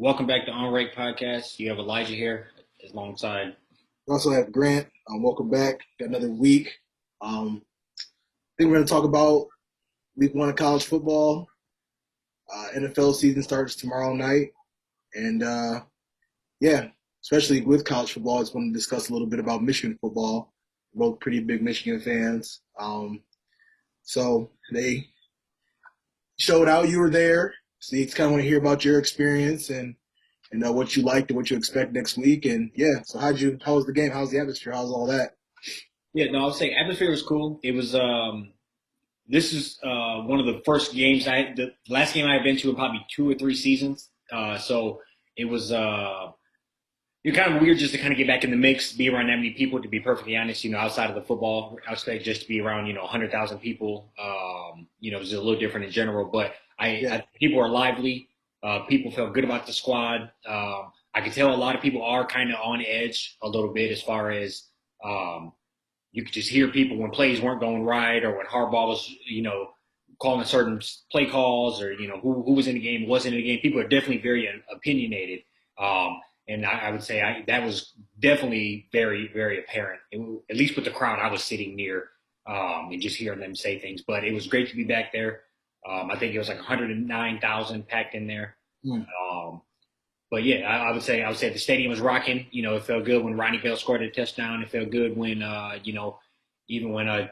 Welcome back to On Rake Podcast. You have Elijah here alongside. We also have Grant. Welcome back. Got another week. I think we're going to talk about week one of college football. NFL season starts tomorrow night. And yeah, especially with college football, I just want to discuss a little bit about Michigan football. We're both pretty big Michigan fans. So they showed out. You were there. So you kind of want to hear about your experience and what you liked and what you expect next week. And yeah, so how was the game? How's the atmosphere? How's all that? Yeah, no, I was saying atmosphere was cool. It was. This is one of the first games the last game I had been to in probably 2 or 3 seasons. So it was. You're kind of weird just to kind of get back in the mix, be around that many people. To be perfectly honest, outside of the football aspect, just to be around 100,000 people. It was a little different in general, but Yeah. people are lively. People felt good about the squad. I could tell a lot of people are kind of on edge a little bit as far as um, you could just hear people when plays weren't going right or when Harbaugh was, calling certain play calls or, who was in the game, wasn't in the game. People are definitely very opinionated. And I would say that was definitely very, very apparent, at least with the crowd I was sitting near and just hearing them say things. But it was great to be back there. I think it was like 109,000 packed in there. Hmm. Um, but yeah, I would say the stadium was rocking. It felt good when Ronnie Bell scored a touchdown. It felt good when even when the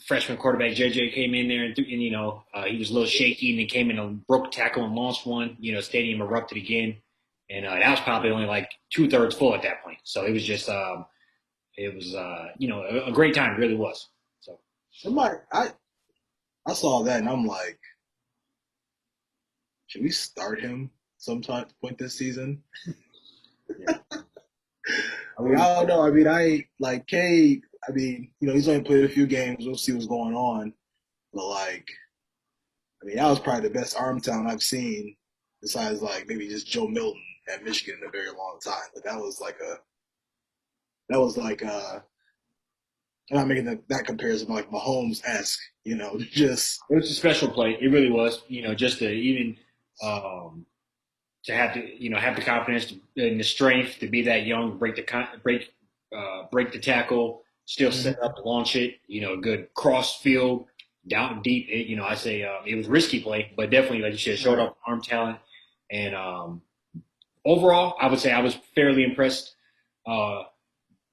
freshman quarterback JJ came in there and he was a little shaky and then came in and broke a tackle and launched one. Stadium erupted again, and that was probably only like 2/3 full at that point. So it was just a great time. It really was. So Somebody, I saw that and I'm like, should we start him sometime point this season? yeah, I mean, I don't know. I mean, I like K. I mean, he's only played a few games. We'll see what's going on. But like, I mean, that was probably the best arm talent I've seen, besides like maybe just Joe Milton at Michigan in a very long time. But that was like I'm not making that comparison, but like Mahomes esque. Just it was a special play. It really was. Just to even. To have the confidence and the strength to be that young, break the tackle, still set up, launch it. Good cross field, down deep. I say it was risky play, but definitely like you said, showed right. off arm talent. And overall, I would say I was fairly impressed. Uh,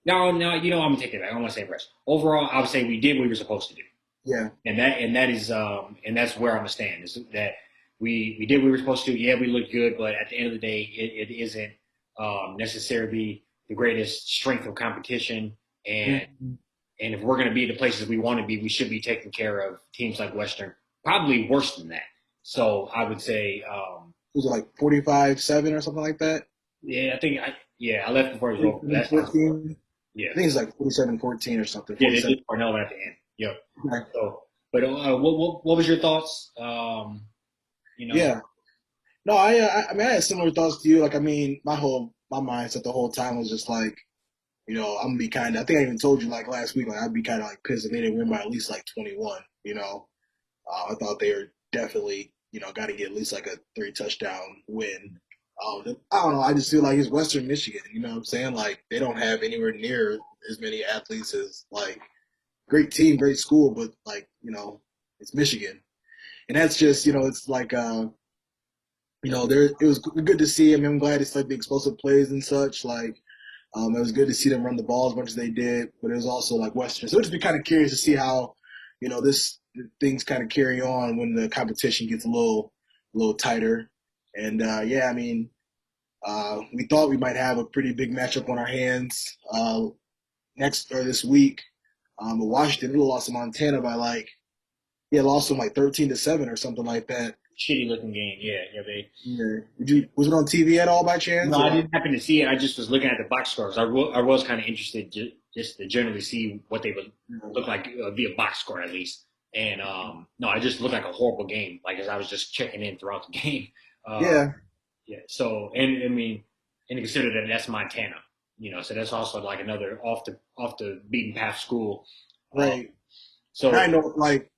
no, I'm gonna take it back. I don't want to say impressed. Overall, I would say we did what we were supposed to do Yeah. and that's where I'm gonna stand. Is that we did what we were supposed to. Yeah, we looked good, but at the end of the day, it isn't necessarily the greatest strength of competition. And Mhm. and if we're gonna be the places we want to be, we should be taking care of teams like Western. Probably worse than that. So I would say, Was it like 45-7 or something like that? yeah, I left before it was over. That sounds 14. yeah. I think it's like 47-14 or something. Yeah, they 47. did Cornell at the end. Yep. Okay. So, but what was your thoughts? You know, Yeah. No, I mean, I had similar thoughts to you. Like, I mean, my mindset the whole time was just like, I'm gonna be kind of. I think I even told you like last week, like I'd be kind of like pissed if they didn't win by at least like 21. I thought they were definitely, got to get at least like a 3 touchdown win. I don't know. I just feel like it's Western Michigan. You know what I'm saying? Like they don't have anywhere near as many athletes as like great team, great school, but like it's Michigan, and that's just it's like there it was good to see. I mean, I'm glad it's like the explosive plays and such. Like it was good to see them run the ball as much as they did, but it was also like Western. So just be kind of curious to see how this things kind of carry on when the competition gets a little tighter. And yeah, I mean, we thought we might have a pretty big matchup on our hands next or this week. But Washington lost to Montana by like lost them like 13-7 or something like that. shitty looking game. Yeah, yeah, they. Yeah. Was it on TV at all by chance No, I or? didn't happen to see it. I just was looking at the box scores. I was kind of interested just to generally see what they would look like via box score at least. And no, it just looked like a horrible game. Like as I was just checking in throughout the game. Uh, Yeah, yeah. So and I mean, and consider that that's Montana. So that's also like another off the beaten path school. Uh, right. And I so know like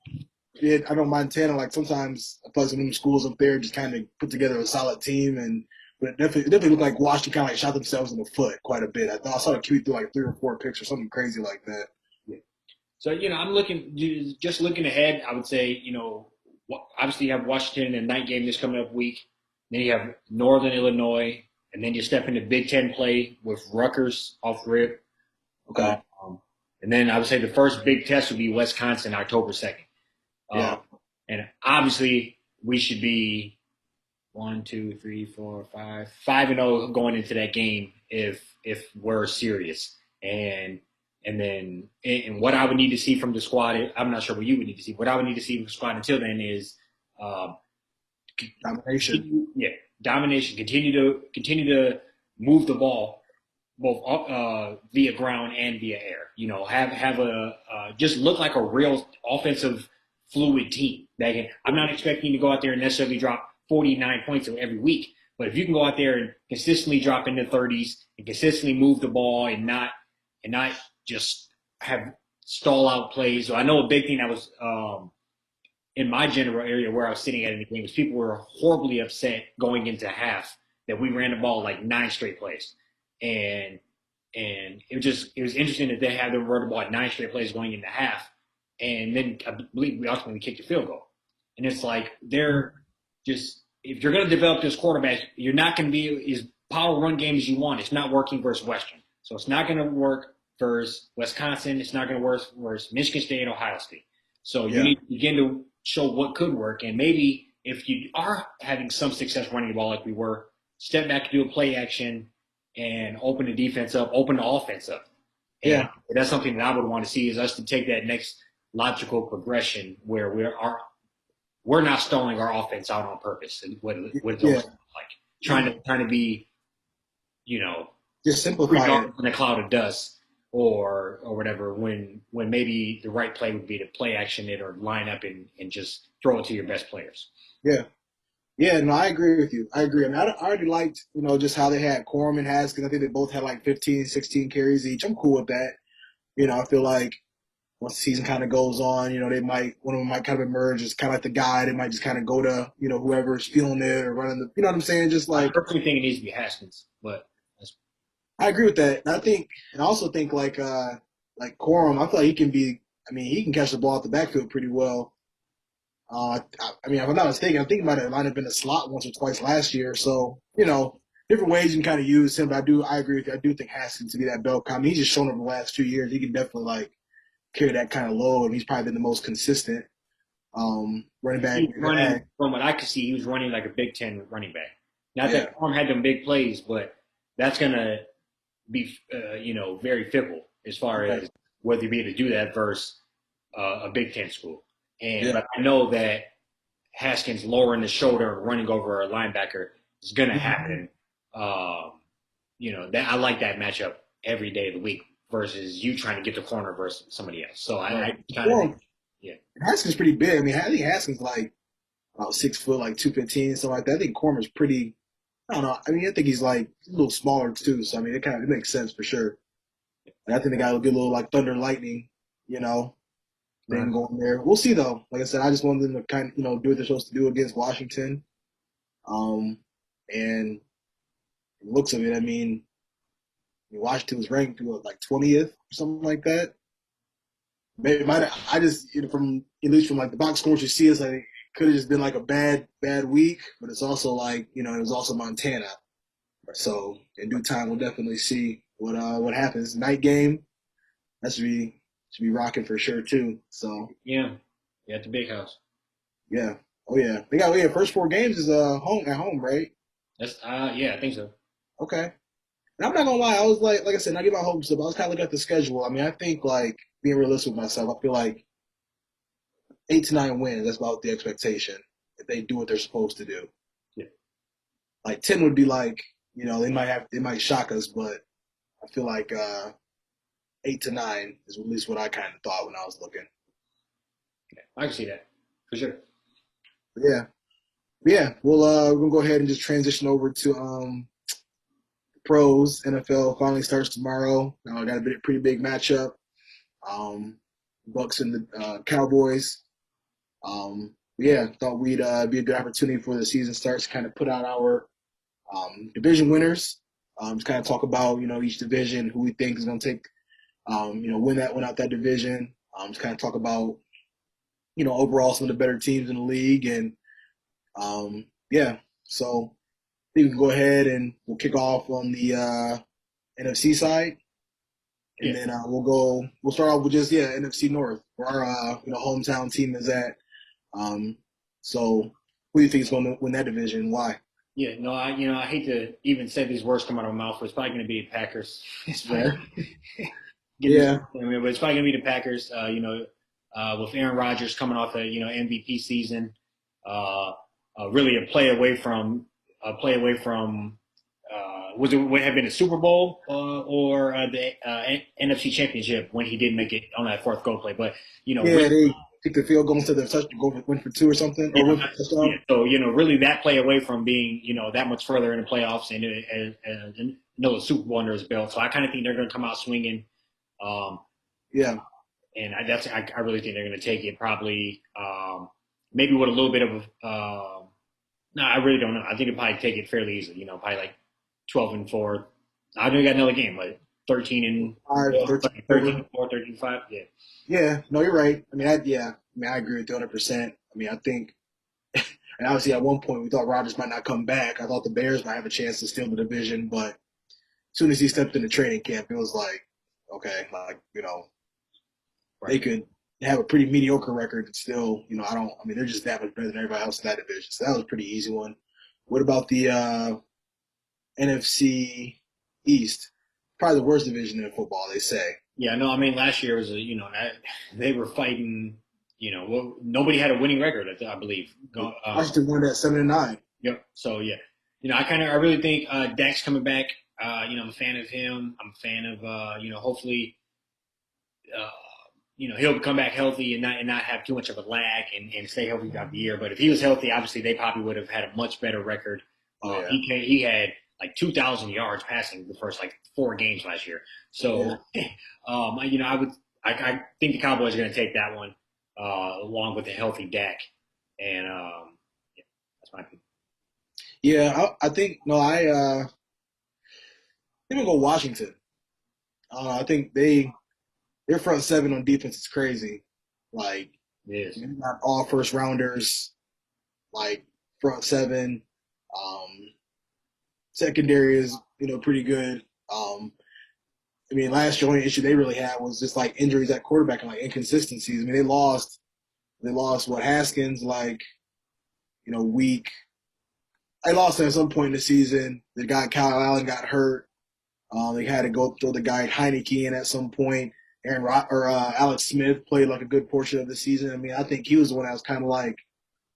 I know Montana, like sometimes I feel like some of them schools up there just kind of put together a solid team and but it definitely looked like Washington kind of like shot themselves in the foot quite a bit. I thought I saw the QB through like 3 or 4 picks or something crazy like that. So I'm looking just looking ahead. I would say obviously you have Washington in the night game this coming up week. Then you have Northern Illinois, and then you step into Big Ten play with Rutgers off rip. Okay. And then I would say the first big test would be Wisconsin, October 2nd. Yeah. And obviously we should be 5-0 going into that game if we're serious. And what I would need to see from the squad, I'm not sure what you would need to see. What I would need to see from the squad until then is Domination. Domination. Continue to move the ball both via ground and via air. Have a just look like a real offensive fluid team. I'm not expecting you to go out there and necessarily drop 49 points every week, but if you can go out there and consistently drop in the 30s and consistently move the ball and not just have stall out plays. So I know a big thing that was in my general area where I was sitting at in the game was people were horribly upset going into half that we ran the ball like 9 straight plays. And it was interesting that they had them run the ball at 9 straight plays going into half. And then I believe we ultimately kicked a field goal. And it's like they're just if you're going to develop this quarterback, you're not going to be as power run game as you want. It's not working versus Western. So it's not going to work versus Wisconsin. It's not going to work versus Michigan State and Ohio State. So you need to begin to show what could work. And maybe if you are having some success running the ball like we were, step back and do a play action and open the defense up, open the offense up. And that's something that I would want to see is us to take that next logical progression where we're not stalling our offense out on purpose. And what it looks like trying to be, just simplify it in a cloud of dust or whatever. When maybe the right play would be to play action it or line up and just throw it to your best players. Yeah. Yeah, no, I agree with you. I agree. I mean, I already liked, just how they had Corum and Haskins. I think they both had like 15, 16 carries each. I'm cool with that. I feel like once the season kind of goes on, one of them might kind of emerge as kind of like the guy. They might just kind of go to, whoever's feeling it or running you know what I'm saying? Just like. I personally think it needs to be Haskins, but. I agree with that. And I also think like Corum, I feel like he can he can catch the ball at the backfield pretty well. If I'm not mistaken, I think it might have been a slot once or twice last year. So, different ways you can kind of use him. But I agree with you. I do think Haskins to be that bell cow. I mean, he's just shown over the last 2 years. He can definitely like carry that kind of load. He's probably been the most consistent running back. From what I could see, he was running like a Big Ten running back. Not that Corum had them big plays, but that's gonna be very fickle as far as whether you be able to do that versus a Big Ten school. But I know that Haskins lowering the shoulder and running over a linebacker is going to happen. That I like that matchup every day of the week versus you trying to get the corner versus somebody else. So I kind of think, Haskins pretty big. I mean, I think Haskins like about 6 foot, like 215, something like that. I think Cormer's pretty. I don't know. I mean, I think he's like a little smaller too. So I mean, it makes sense for sure. And I think the guy will get a little like thunder and lightning, thing going there. We'll see though. Like I said, I just wanted them to kind of, do what they're supposed to do against Washington. And the looks of it, I mean, Washington was ranked like 20th or something like that. Maybe it might. I just from at least from like the box scores you see, it's like it could have just been like a bad week, but it's also like it was also Montana. So in due time, we'll definitely see what happens. Night game, that should be rocking for sure too. So at the big house. Yeah. Oh yeah. They got first 4 games is at home, right? That's I think so. Okay. And I'm not gonna lie, I was like I said, I get my hopes up. I was kind of looking at the schedule. I mean, I think like being realistic with myself, I feel like 8 to 9 wins. That's about the expectation if they do what they're supposed to do. Yeah. Like 10 would be like they might shock us, but I feel like 8 to 9 is at least what I kind of thought when I was looking. Yeah, I can see that for sure. Yeah. Well, we're gonna go ahead and just transition over to pros. NFL finally starts tomorrow. I got a pretty big matchup. Bucks and the Cowboys. Thought we'd be a good opportunity for the season starts to kind of put out our division winners. Just kind of talk about each division, who we think is going to take win out that division. Just kind of talk about overall some of the better teams in the league, and yeah. So I think we can go ahead and we'll kick off on the NFC side, and Yeah. then we'll start off with just NFC North, where our hometown team is at. So who do you think is going to win that division? Why? Yeah, no, I hate to even say these words come out of my mouth, but it's probably going to be the Packers. It's probably Fair. getting this, Yeah, but it's probably going to be the Packers. With Aaron Rodgers coming off a MVP season, uh, really a play away from was it would have been a Super Bowl or the NFC Championship when he did make it on that fourth goal play. But yeah, really, they kick the field goal instead of touch, win for two or something, or win for a yeah, touchdown. so really that play away from being that much further in the playoffs and a Super Bowl under his belt. So I kind of think they're going to come out swinging. Um, Yeah, and I really think they're going to take it probably maybe with a little bit of no, I really don't know. I think they'll probably take it fairly easily. Probably like 12-4. I know you got another game, but 13 and 13, 13 and 4, 13 and 5. Yeah, yeah, no, you're right. I mean, I agree with you 100%. I mean, I think, and obviously at one point we thought Rodgers might not come back. I thought the Bears might have a chance to steal the division, but as soon as he stepped into training camp, it was like, okay, like they right. could have a pretty mediocre record and still, I mean, they're just that much better than everybody else in that division. So that was a pretty easy one. What about the NFC East? Probably the worst division in football, they say. Yeah, no, I mean last year was they were fighting. Nobody had a winning record, I believe. Washington won that 7-9. Yep. So yeah, I really think Dak's coming back. I'm a fan of him. I'm a fan of hopefully uh, he'll come back healthy and not have too much of a lag and stay healthy throughout the year. But if he was healthy, obviously they probably would have had a much better record. Oh yeah, He had like 2,000 yards passing the first like 4 games last year. yeah, So I think the Cowboys are going to take that one along with a healthy Dak. And yeah, that's my opinion. yeah. I think no, I think we'll go Washington. I think their front seven on defense is crazy. Like Yes. they're not all first rounders. Like front seven, um, secondary is pretty good. I mean, last year only issue they really had was just like injuries at quarterback and like inconsistencies. I mean, they lost what Haskins like week. They lost at some point in the season. The guy Kyle Allen got hurt. They had to go throw the guy Heineke in at some point. Alex Smith played like a good portion of the season. I mean, I think he was the one that was kind of like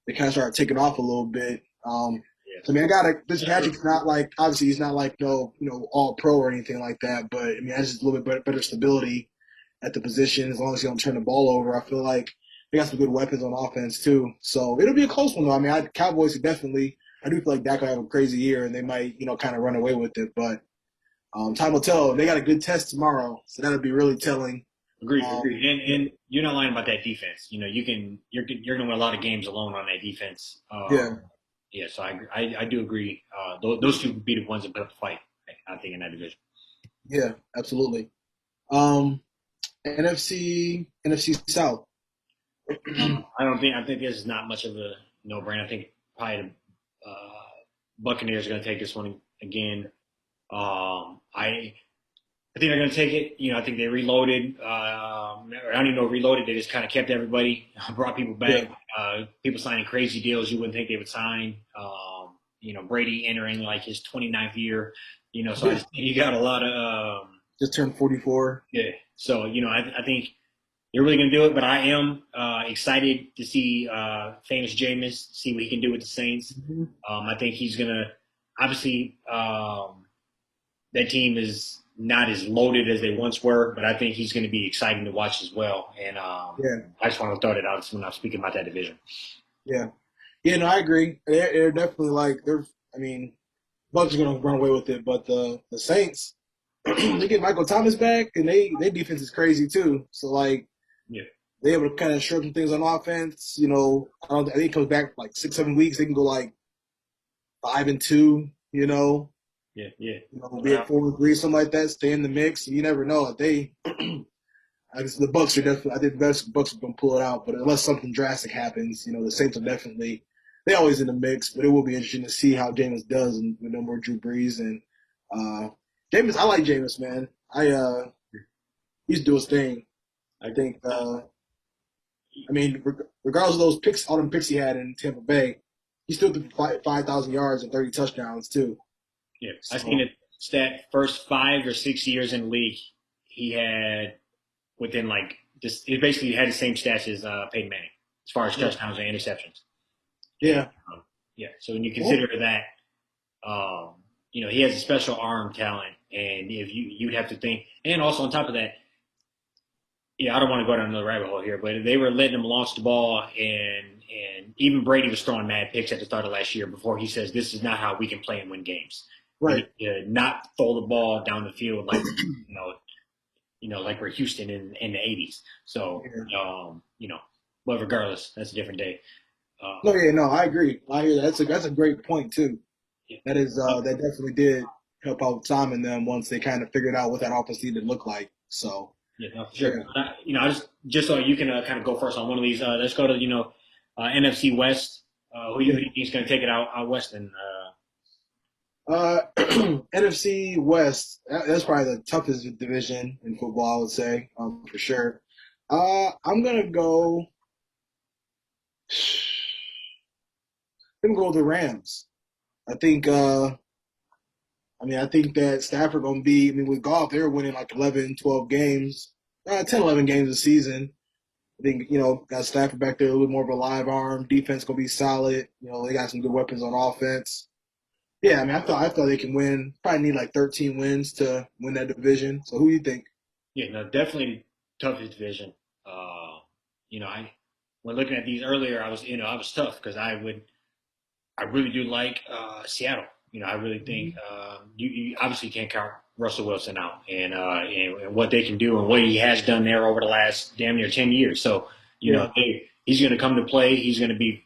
they kind of started taking off a little bit. Yes. So, I mean, Fitzpatrick's not like obviously he's not like all pro or anything like that, but I mean that's just a little bit better stability at the position as long as you don't turn the ball over. I feel like they got some good weapons on offense too, so it'll be a close one though. I mean, Cowboys could definitely. I do feel like Dak will have a crazy year and they might kind of run away with it, but time will tell. They got a good test tomorrow, so that'll be really telling. Agreed, agreed. Um, And you're not lying about that defense. You're going to win a lot of games alone on that defense. yeah, Yeah, so I do agree. Those two would be the ones that put up a fight. I think in that division. yeah, absolutely. Um, NFC South. I think this is not much of a no brainer. I think probably the Buccaneers are going to take this one again. I think they're going to take it. I think they reloaded. I don't even know reloaded. They just kind of kept everybody, brought people Yeah, back. People signing crazy deals you wouldn't think they would sign. Brady entering like his 29th year. So I yeah. just think you got a lot of Just turned 44. yeah. So I think they're really going to do it. But I am excited to see famous Jameis, see what he can do with the Saints. Mm-hmm. I think he's going to obviously. That team is not as loaded as they once were, but I think he's going to be exciting to watch as well. And Yeah, I just want to throw that out when I'm speaking about that division. yeah, yeah. No, I agree. They're definitely like they're. I mean, Bucks are gonna run away with it, but the Saints, they get Michael Thomas back, and they defense is crazy too. So like Yeah, they able to kind of shore some things on offense. I think it comes back like 6-7 weeks. They can go like 5-2. You know, Yeah, yeah. be it 4-3, something like that. Stay in the mix. You never know. If they, I guess the Bucks are definitely. I think the Bucks are gonna pull it out. But unless something drastic happens, the Saints are definitely. They always in the mix. But it will be interesting to see how Jameis does, and no more Drew Brees and Jameis. I like Jameis, man. He's doing his thing. I think. I mean, regardless of those picks, all them picks he had in Tampa Bay, he still threw 5,000 yards and 30 touchdowns too. Yeah, I seen So it stat first 5 or 6 years in the league, he had within like this. It basically had the same stats as Peyton Manning as far as yeah, touchdowns and interceptions. And yeah. yeah, so when you Well, consider that, he has a special arm talent, and if you'd have to think, and also on top of that, yeah, I don't want to go down another rabbit hole here, but they were letting him launch the ball, and even Brady was throwing mad picks at the start of last year before he says this is not how we can play and win games. We right. need to not throw the ball down the field like like we're Houston in the '80s. So Yeah. but regardless, that's a different day. No, Uh, yeah, no, I agree. I hear that. That's a great point too. yeah. That definitely did help out Tom and them once they kind of figured out what that offense needed to look like. So Yeah, no, for yeah, sure. I just so you can kind of go first on one of these. Let's go to NFC West. Who yeah. do you think is going to take it out west? And NFC West. That's probably the toughest division in football, I would say, for sure. I'm gonna go. I'm gonna go with the Rams. I think. I think that Stafford gonna be. I mean, with golf, they were winning like 11, 12 games, 10, 11 games a season. I think got Stafford back there a little more of a live arm. Defense gonna be solid. They got some good weapons on offense. Yeah, I mean, I thought they can win. Probably need like 13 wins to win that division. So who do you think? yeah, no, definitely toughest division. Uh, I when looking at these earlier, I was tough because I really do like Seattle. I really think you obviously can't count Russell Wilson out and what they can do and what he has done there over the last damn near 10 years. So Yeah, he's going to come to play. He's going to be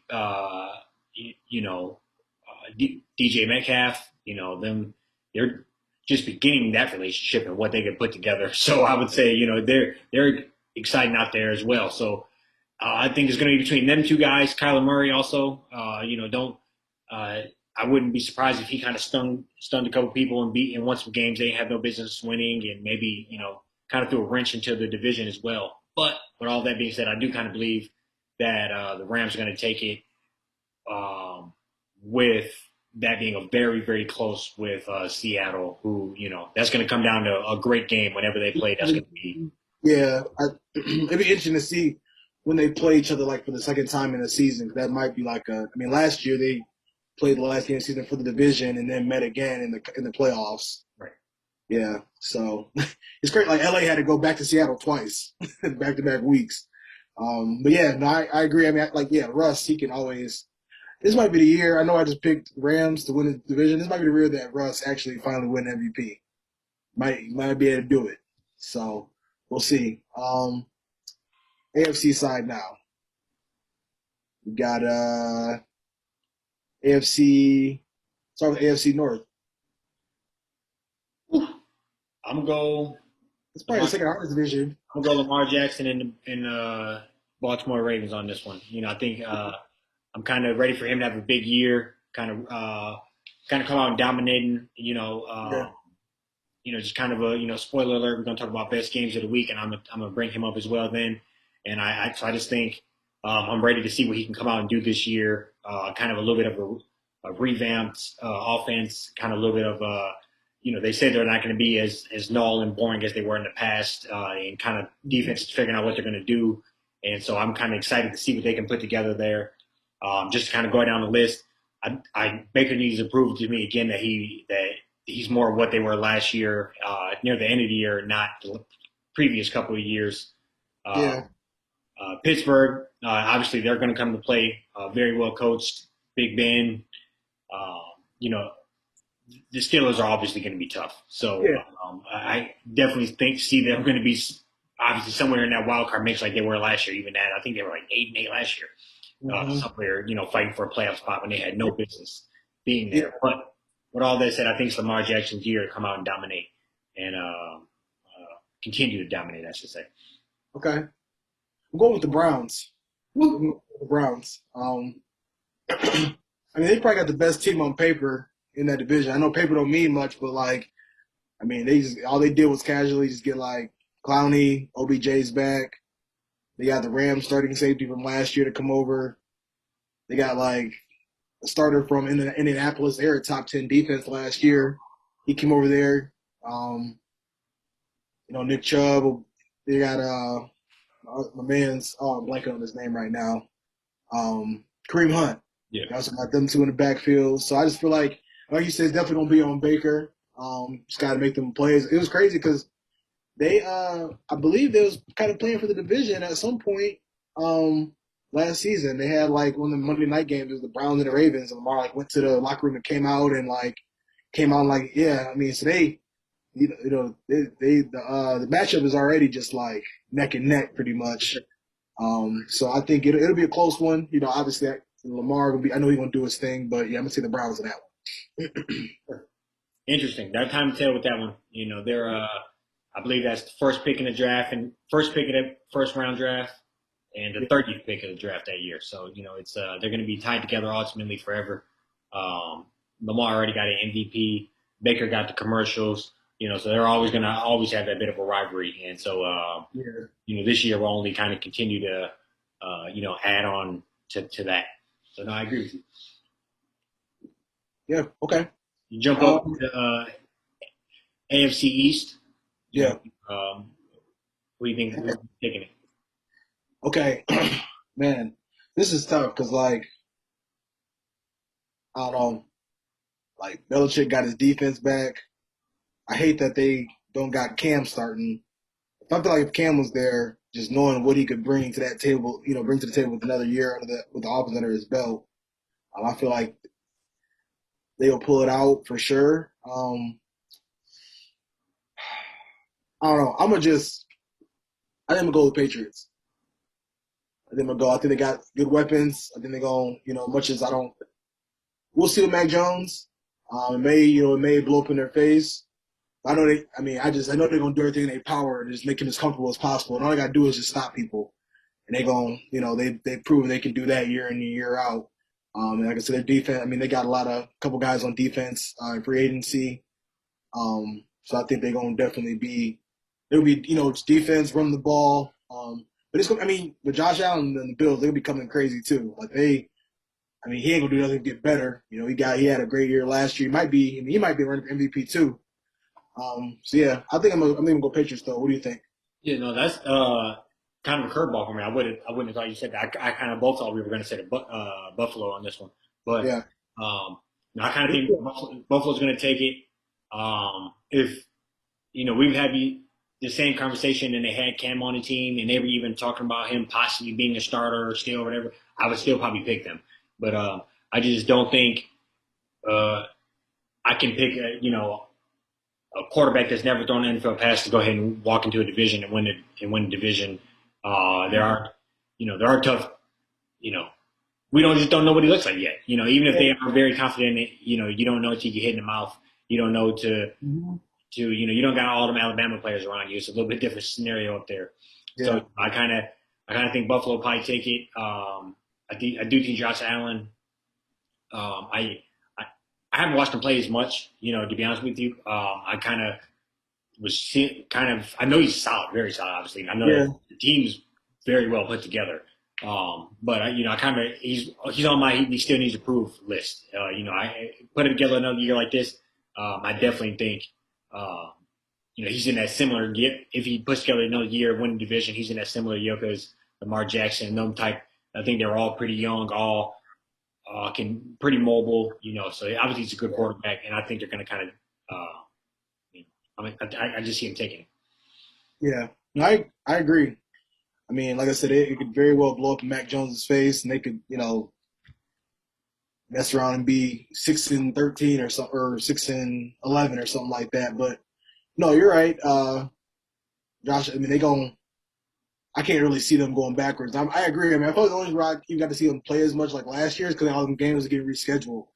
DJ Metcalf. Them they're just beginning that relationship and what they can put together. So I would say they're exciting out there as well. So I think it's going to be between them two guys. Kyler Murray also. Don't. Uh, I wouldn't be surprised if he kind of stunned a couple people and won some games they have no business winning, and maybe kind of threw a wrench into the division as well. But with all that being said, I do kind of believe that the Rams are going to take it with that being a very very close with Seattle, who that's going to come down to a great game whenever they play. That's going to be yeah. It'd be interesting to see when they play each other like for the second time in the season. 'Cause that might be like a. I mean, last year they played the last game of the season for the division and then met again in the playoffs. right. Yeah, so it's great. Like LA had to go back to Seattle twice, back to back weeks. But yeah, no, I agree. I mean, yeah, Russ, he can always. This might be the year. I know I just picked Rams to win the division. This might be the year that Russ actually finally win MVP. Might be able to do it. So we'll see. AFC side now. We got AFC. Start with AFC North. I'm gonna go. It's probably the second hardest division. I'm gonna go Lamar Jackson and Baltimore Ravens on this one. I think I'm kind of ready for him to have a big year, kind of come out and dominating. Yeah. Just kind of a spoiler alert. We're gonna talk about best games of the week, and I'm gonna bring him up as well then. And so I just think I'm ready to see what he can come out and do this year. Kind of a little bit of a revamped offense, kind of a little bit of they say they're not going to be as null and boring as they were in the past, and kind of defense is figuring out what they're going to do. And so I'm kind of excited to see what they can put together there. Just to kind of go down the list, Baker needs to prove to me again that he's more of what they were last year, near the end of the year, not the previous couple of years. Uh, Yeah. Pittsburgh, obviously, they're going to come to play. Very well coached, Big Ben. Uh, you know, the Steelers are obviously going to be tough. So Yeah. I definitely see them going to be obviously somewhere in that wild card mix like they were last year. Even that, I think they were like 8-8 last year. Mm-hmm. Somewhere fighting for a playoff spot when they had no business being Yeah. there. But with all that said, I think it's Lamar Jackson's year to come out and dominate and continue to dominate, I should say. Okay, I'm going with the Browns. I'm going with the Browns. I mean, they probably got the best team on paper in that division. I know paper don't mean much, but like, I mean, they just all they did was casually just get like Clowney, OBJ's back. They got the Rams starting safety from last year to come over. They got like a starter from Indianapolis. They were a top 10 defense last year. He came over there. Um, Nick Chubb. They got my man's I'm blanking on his name right now. Kareem Hunt. Yeah. They also got them two in the backfield. So I just feel like you said, it's definitely gonna be on Baker. Just got to make them plays. It was crazy because they, I believe they was kind of playing for the division at some point last season. They had like one of the Monday night games, it was the Browns and the Ravens, and Lamar like went to the locker room and came out like, yeah. I mean, so the matchup is already just like neck and neck pretty much. So I think it'll be a close one. Obviously Lamar will be. I know he's gonna do his thing, but yeah, I'm gonna see the Browns in that one. Interesting. That time to tell with that one. They're I believe that's the first pick in the draft and first pick of the first round draft and the 30th pick of the draft that year. So, it's they're going to be tied together ultimately forever. Lamar already got an MVP. Baker got the commercials. So they're always going to always have that bit of a rivalry. And so, this year we'll only kind of continue to, add on to that. So, no, I agree with you. Yeah. Okay. You jump up to AFC East. Yeah. What do you think? Who's taking it? Okay. Man, this is tough because, like, I don't know, like, Belichick got his defense back. I hate that they don't got Cam starting. I feel like if Cam was there, just knowing what he could bring to that table, bring to the table with another year with the offense under his belt, I feel like they'll pull it out for sure. I don't know. I think I'm gonna go with Patriots. I think they got good weapons. I think they're going, much as I don't, we'll see with Mac Jones. It may blow up in their face. I know I know they're going to do everything in their power to just make him as comfortable as possible. And all they got to do is just stop people. And they're going, they've proven they can do that year in and year out. And like I said, their defense, they got a couple guys on defense in free agency. So I think they're going to definitely it'll be, it's defense, run the ball. But with Josh Allen and the Bills, they'll be coming crazy too. Like he ain't gonna do nothing to get better. He had a great year last year. He might be running for MVP too. So yeah, I think I'm gonna go Patriots though. What do you think? Yeah, no, that's kind of a curveball for me. I wouldn't have thought you said that. I kind of both thought we were going to say Buffalo on this one, but Yeah, I kind of think Buffalo's going to take it. If we've had the same conversation and they had Cam on the team and they were even talking about him possibly being a starter or still or whatever, I would still probably pick them. But I just don't think I can pick a quarterback that's never thrown an NFL pass to go ahead and walk into a division and win the division. There are tough. We don't know what he looks like yet. Even if they are very confident, you don't know until you get hit in the mouth. You don't know you don't got all them Alabama players around you. It's a little bit different scenario up there. yeah, So I kind of think Buffalo will probably take it. I do think Josh Allen. I haven't watched him play as much, to be honest with you. I kind of I know he's solid, very solid, obviously. I know yeah, the team's very well put together. But he's on my he still needs to prove list. I put it together another year like this. I definitely think, he's in that similar year. If he puts together another year, winning division, he's in that similar year because Lamar Jackson and them type. I think they're all pretty young, all pretty mobile, So obviously he's a good quarterback, and I think they're going to kind of. I just see him taking it. yeah. No, I agree. Like I said, it could very well blow up in Mac Jones's face, and they could, mess around and be 6-13 or something, or 6-11 or something like that. But no, you're right, Josh. I can't really see them going backwards. I agree. I thought the only rock you got to see them play as much like last year is because all them games are getting rescheduled.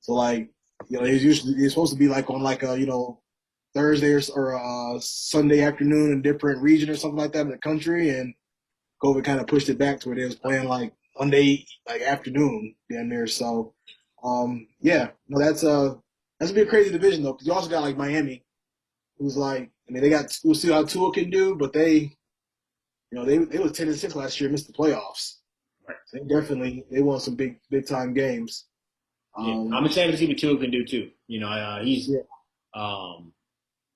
So like, You know, he's supposed to be like on like a Thursday or Sunday afternoon in a different region or something like that in the country, and COVID kind of pushed it back to where they was playing like Monday like afternoon down there. So, yeah, no, that's gonna be a crazy division though, because you also got like Miami, who's like, I mean, we'll see how Tua can do, but they was 10-6 last year, missed the playoffs. Right. So they won some big time games. Yeah, I'm excited to see what Tua can do too. He's Yeah, um,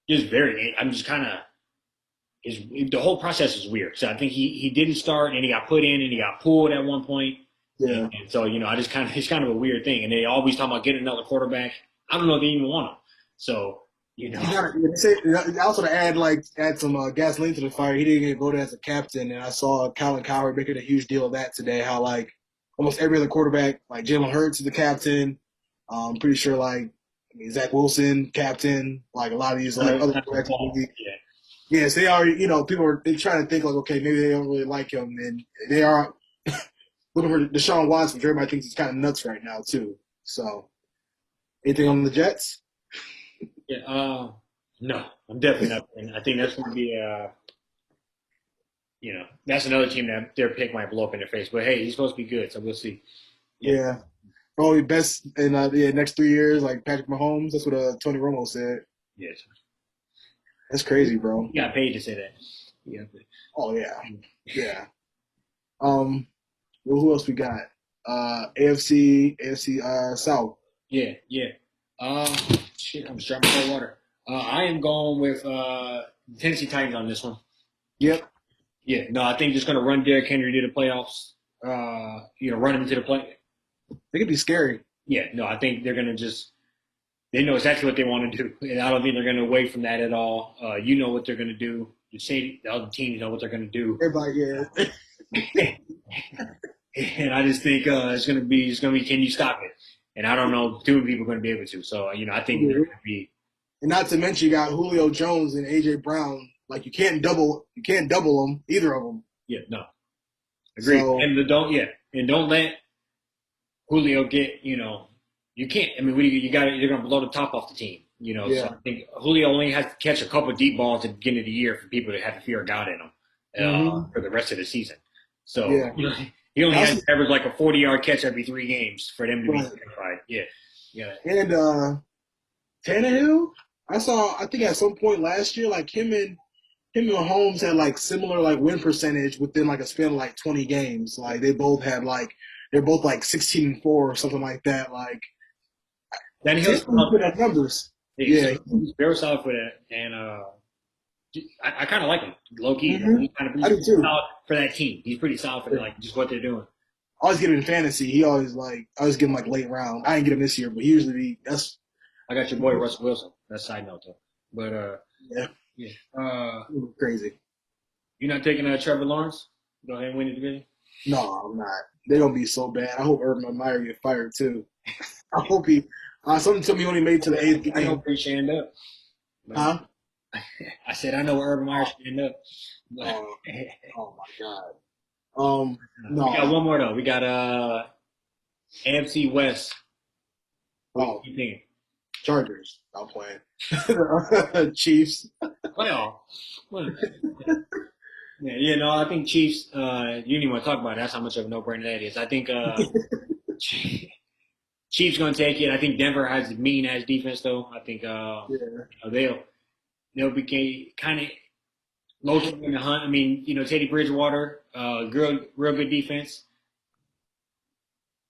just very. I'm just kind of is the whole process is weird. So I think he didn't start and he got put in and he got pulled at one point. yeah. And so I just kind of it's kind of a weird thing. And they always talk about getting another quarterback. I don't know if they even want him. So He got also to add some gasoline to the fire. He didn't get voted as a captain, and I saw Colin Cowherd making a huge deal of that today. How like almost every other quarterback, like Jalen Hurts is the captain. I'm pretty sure Zach Wilson captain. Like a lot of these like other quarterbacks in the league. yeah, Yes, they are. People are they trying to think like, okay, maybe they don't really like him, and they are looking for Deshaun Watson. Everybody thinks he's kind of nuts right now too. So, anything on the Jets? yeah. No, I'm definitely not. I think that's going to be that's another team that their pick might blow up in their face. But hey, he's supposed to be good, so we'll see. Yeah. Yeah. Probably best in the next 3 years, like Patrick Mahomes. That's what Tony Romo said. Yes. That's crazy, bro. He got paid to say that. Yeah. Oh yeah, yeah. Well, who else we got? AFC South. Yeah. Yeah. Uh, shit, I'm just dropping cold water. I am going with Tennessee Titans on this one. Yep. Yeah. No, I think just going to run Derrick Henry to the playoffs. Run him into the play. They could be scary. Yeah. No, I think they're going to just. They know exactly what they want to do, and I don't think they're going to away from that at all. You know what they're going to do. You say the other teams know what they're going to do. Everybody, yeah. And I just think it's gonna be can you stop it? And I don't know too many people are gonna be able to. So I think they're gonna be And not to mention, you got Julio Jones and AJ Brown. Like you can't double them, either of them. yeah, no, agreed. So And don't let Julio get you can't. I mean, you got you're gonna blow the top off the team. So yeah. I think Julio only has to catch a couple of deep balls at the beginning of the year for people to have the fear of God in them Hmm. for the rest of the season. So Yeah. he only has Also, to average like a 40-yard catch every 3 games for them to be right. certified. Yeah, yeah. And Tannehill, I think at some point last year, like him and Mahomes had like similar like win percentage within like a span of like 20 games. Like they're both like 16-4 or something like that. Like Then he'll Tannehill put up numbers. Yeah. he's very solid for that, and I kind of like him low key. Hmm. I do He's too. solid for that team. He's pretty solid for like just what they're doing. I always get him in fantasy. I always get him like late round. I didn't get him this year, but he usually that's I got your boy Russell Wilson. That's a side note though. But yeah, yeah. crazy. You're not taking Trevor Lawrence? Go ahead and win the division. No, I'm not. They're gonna be so bad. I hope Urban Meyer get fired too. I hope he. Something told me he only made it to the eighth I know game. where he should end up. Huh? I said I know where Urban Meyer should end up. But, Oh, oh my god. we got No. one more though. We got AFC West. What Oh, do you think? Chargers. I'm playing. Chiefs. Playoff. What? Yeah, no, I think Chiefs. You didn't even want to talk about it. That's how much of a no-brainer that is. I think Chiefs going to take it. I think Denver has a mean ass defense though. I think Yeah. they'll be kind of low key in the hunt. I mean, Teddy Bridgewater, real good defense.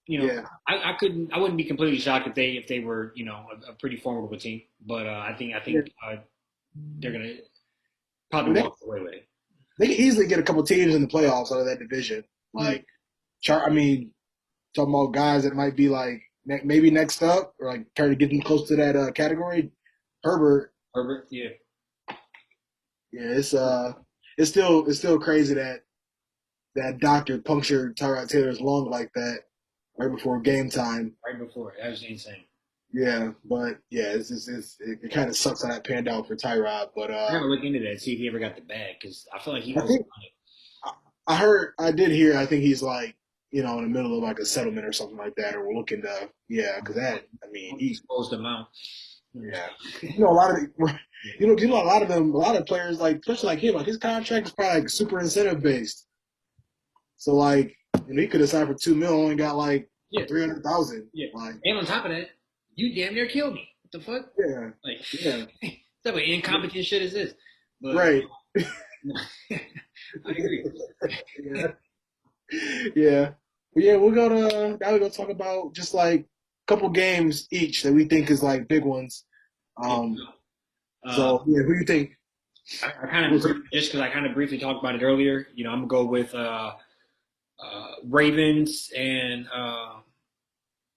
Yeah. I wouldn't be completely shocked if they were a pretty formidable team. But I think they're gonna I mean, probably walk away with it. they can easily get a couple teams in the playoffs out of that division. Like, I mean, talking about guys that might be like maybe next up or like trying to get them close to that category. Herbert. Herbert, yeah, Yeah, it's still crazy that doctor punctured Tyrod Taylor's lung like that right before game time. right before it. That was insane. Yeah, but yeah, it kind of sucks how that panned out for Tyrod. But I gotta look into that, see if he ever got the bag, because I feel like he I owes think I did hear. I think he's like in the middle of like a settlement or something like that, or we're looking to, yeah, because that, I mean, he, Exposed them out. yeah, a lot of, a lot of them, a lot of players like, especially like him, like his contract is probably like super incentive based. So like, he could have signed for 2 mil, only got like Yeah, 300,000. yeah. Like, And on top of that, you damn near killed me. What the fuck? yeah, Like, yeah, what type of incompetent shit is this? But right, I agree. yeah, yeah, but yeah, we're gonna now we're gonna talk about just like a couple games each that we think is like big ones. Yeah. Um, Uh, so yeah, who do you think? I kind of just because I kind of briefly talked about it earlier. I'm gonna go with Ravens and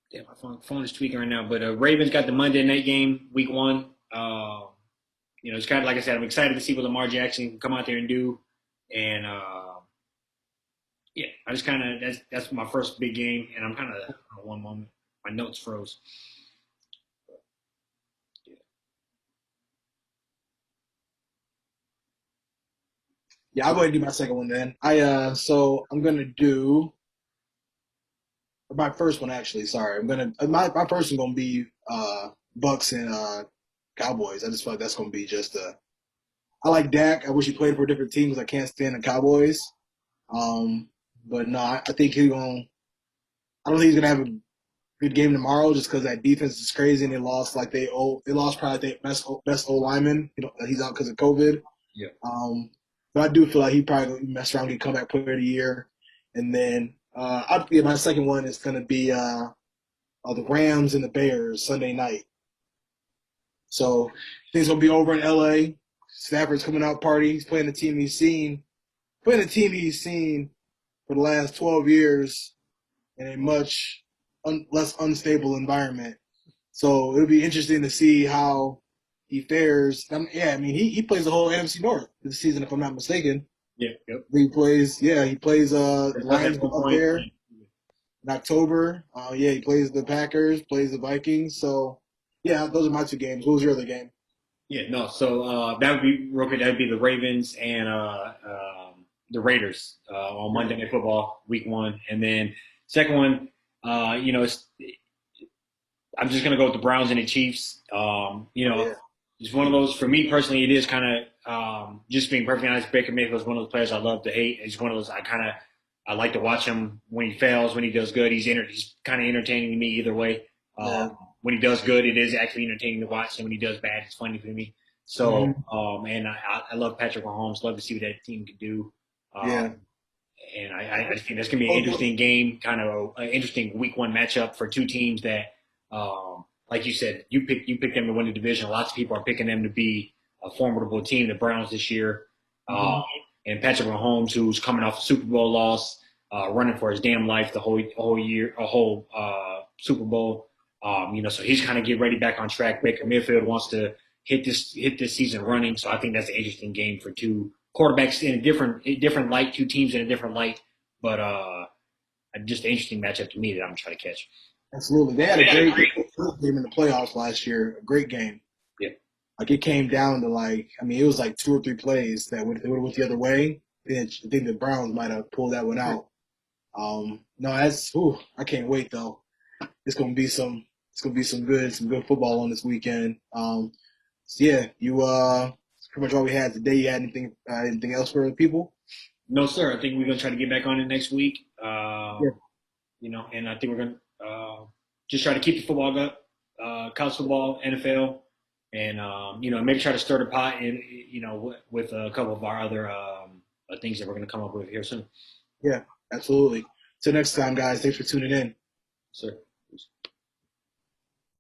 yeah, my phone is tweaking right now. But Ravens got the Monday night game, week one. It's kind of like I said, I'm excited to see what Lamar Jackson can come out there and do. And yeah, I just kind of that's my first big game, and I'm kind of one moment my notes froze. Yeah, I'll go ahead and do my second one then. So I'm gonna do my first one actually. Sorry, I'm gonna my first one gonna be Bucks and Cowboys. I just feel like that's gonna be just a. I like Dak. I wish he played for different teams. I can't stand the Cowboys. Um, but no, I think he's gonna. I don't think he's gonna have a good game tomorrow just because that defense is crazy and they lost like they lost probably their best O lineman. He's out because of COVID. Yeah. But I do feel like he probably gonna mess around and get comeback player of the year. And then my second one is gonna be the Rams and the Bears Sunday night. So things gonna be over in LA. Stafford's coming out party. He's playing a team he's seen for the last 12 years in a much less unstable environment. So it'll be interesting to see how he fares. Yeah, I mean he plays the whole NFC North this season, if I'm not mistaken. Yeah. Yep. He plays the At Lions one up point. there in October. Yeah, he plays the Packers, plays the Vikings. So yeah, those are my two games. What was your other game? Yeah. No. So that would be real quick. That would be the Ravens and the Raiders on Monday Night Football, Week One, and then second one. I'm just gonna go with the Browns and the Chiefs. Yeah, It's one of those for me personally. It is kind of just being perfectly honest. Baker Mayfield is one of those players I love to hate. He's one of those I like to watch him when he fails, when he does good. He's kind of entertaining to me either way. yeah. When he does good, it is actually entertaining to watch, and when he does bad, it's funny for me. So, Mhm. and I love Patrick Mahomes. Love to see what that team can do. Yeah. And I think that's gonna be an interesting game, kind of an interesting week one matchup for two teams that, like you said, you pick them to win the division. Lots of people are picking them to be a formidable team. The Browns this year, Mhm. and Patrick Mahomes, who's coming off a Super Bowl loss, running for his damn life the whole year, a whole Super Bowl. So he's kind of getting ready back on track. Baker Mayfield wants to hit this season running, so I think that's an interesting game for two quarterbacks in a different light, two teams in a different light, but just an interesting matchup to me that I'm trying to catch. Absolutely. They had a great game in the playoffs last year. A great game. Yeah, Like it came down to it was like two or three plays that would went the other way. I think the Browns might have pulled that one out. No, I can't wait though. It's gonna be some good football on this weekend. So yeah, that's pretty much all we had today. You had anything else for the people? no sir. I think we're gonna try to get back on it next week. Yeah, And I think we're gonna just try to keep the football up, college football, NFL, and maybe try to stir the pot in, with a couple of our other things that we're gonna come up with here soon. yeah, absolutely. Till next time, guys. Thanks for tuning in. Sir.